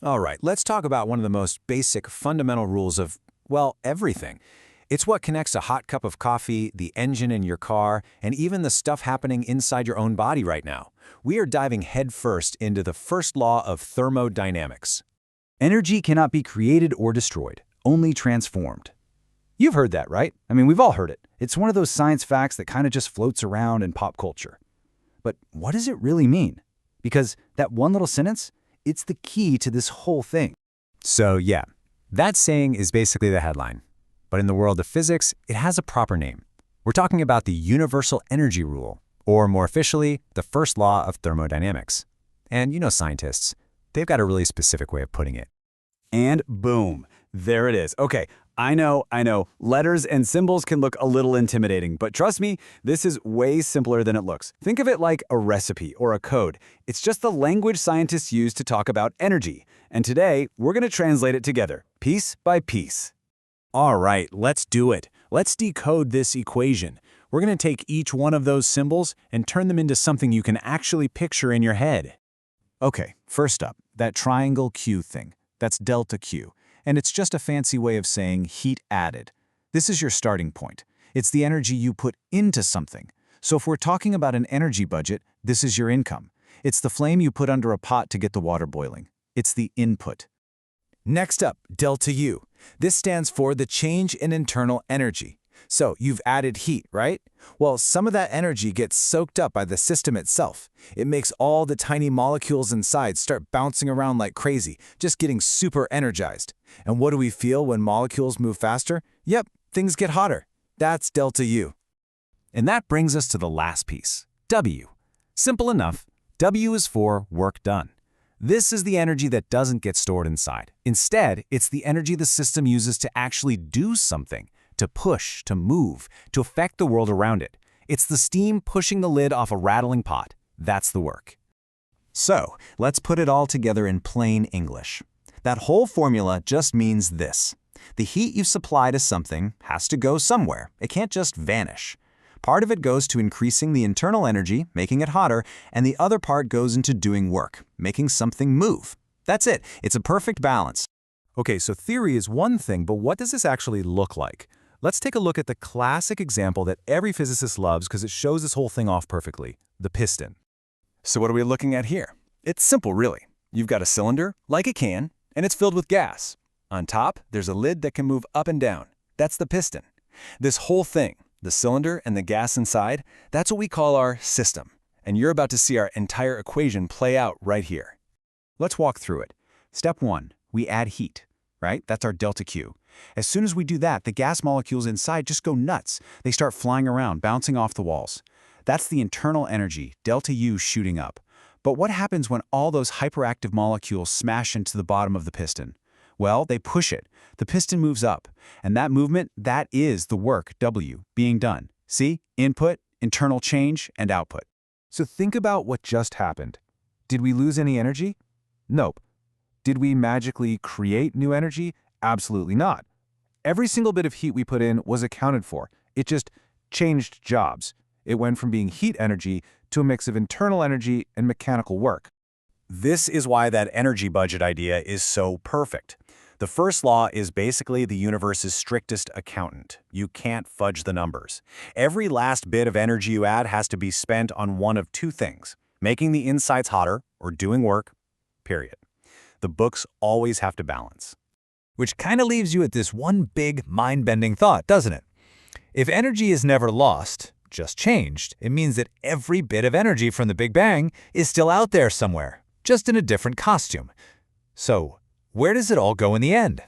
All right, let's talk about one of the most basic fundamental rules of, well, everything. It's what connects a hot cup of coffee, the engine in your car, and even the stuff happening inside your own body right now. We are diving headfirst into the first law of thermodynamics. Energy cannot be created or destroyed, only transformed. You've heard that, right? I mean, we've all heard it. It's one of those science facts that kind of just floats around in pop culture. But what does it really mean? Because that one little sentence, it's the key to this whole thing. So yeah, that saying is basically the headline. But in the world of physics, it has a proper name. We're talking about the universal energy rule, or more officially, the first law of thermodynamics. And you know scientists, they've got a really specific way of putting it. And boom, there it is. Okay, I know, letters and symbols can look a little intimidating, but trust me, this is way simpler than it looks. Think of it like a recipe or a code. It's just the language scientists use to talk about energy. And today, we're going to translate it together, piece by piece. All right, let's do it. Let's decode this equation. We're going to take each one of those symbols and turn them into something you can actually picture in your head. Okay, first up, that triangle Q thing. That's delta Q. And it's just a fancy way of saying heat added. This is your starting point. It's the energy you put into something. So if we're talking about an energy budget, this is your income. It's the flame you put under a pot to get the water boiling. It's the input. Next up, delta U. This stands for the change in internal energy. So you've added heat, right? Well, some of that energy gets soaked up by the system itself. It makes all the tiny molecules inside start bouncing around like crazy, just getting super energized. And what do we feel when molecules move faster? Yep, things get hotter. That's delta U. And that brings us to the last piece, W. Simple enough, W is for work done. This is the energy that doesn't get stored inside. Instead, it's the energy the system uses to actually do something, to push, to move, to affect the world around it. It's the steam pushing the lid off a rattling pot. That's the work. So, let's put it all together in plain English. That whole formula just means this. The heat you supply to something has to go somewhere. It can't just vanish. Part of it goes to increasing the internal energy, making it hotter, and the other part goes into doing work, making something move. That's it. It's a perfect balance. Okay, so theory is one thing, but what does this actually look like? Let's take a look at the classic example that every physicist loves because it shows this whole thing off perfectly, the piston. So what are we looking at here? It's simple, really. You've got a cylinder, like a can, and it's filled with gas. On top, there's a lid that can move up and down. That's the piston. This whole thing, the cylinder and the gas inside, that's what we call our system. And you're about to see our entire equation play out right here. Let's walk through it. Step 1, we add heat, right? That's our delta Q. As soon as we do that, the gas molecules inside just go nuts. They start flying around, bouncing off the walls. That's the internal energy, delta U, shooting up. But what happens when all those hyperactive molecules smash into the bottom of the piston? Well, they push it. The piston moves up. And that movement, that is the work, W, being done. See? Input, internal change, and output. So think about what just happened. Did we lose any energy? Nope. Did we magically create new energy? Absolutely not. Every single bit of heat we put in was accounted for. It just changed jobs. It went from being heat energy to a mix of internal energy and mechanical work. This is why that energy budget idea is so perfect. The first law is basically the universe's strictest accountant. You can't fudge the numbers. Every last bit of energy you add has to be spent on one of two things: making the insides hotter or doing work, period. The books always have to balance. Which kind of leaves you at this one big mind-bending thought, doesn't it? If energy is never lost, just changed, it means that every bit of energy from the Big Bang is still out there somewhere, just in a different costume. So, where does it all go in the end?